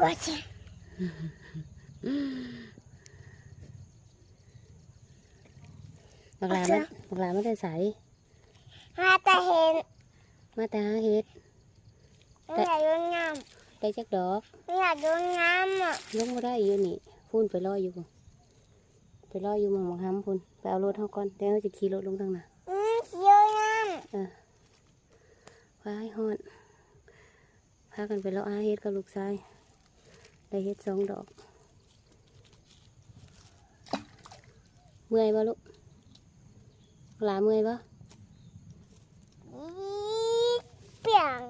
ว่าจะบักหลาไม่ได้ใส่ มาแต่เห็น มาแต่หาเห็ด ไม่อยากโดนน้ ได้จักดอก ำไม่อยากโดนน้ำอ่ะ ลงมาได้อยู่นี่พุ่นไปรออยู่ไปรออยู่หมองห้ำพุ่นไปเอารถเท่าก่อนเดี๋ยวเราจะขี่รถลงทางน่ะ เยอะน้ พาให้ฮอดพากันไปรออาเห็ดกับลูกชายได้เห็ด2 ดอกเมื่อยบ่ลูกหลาเมื่อยบ่ ำเปียง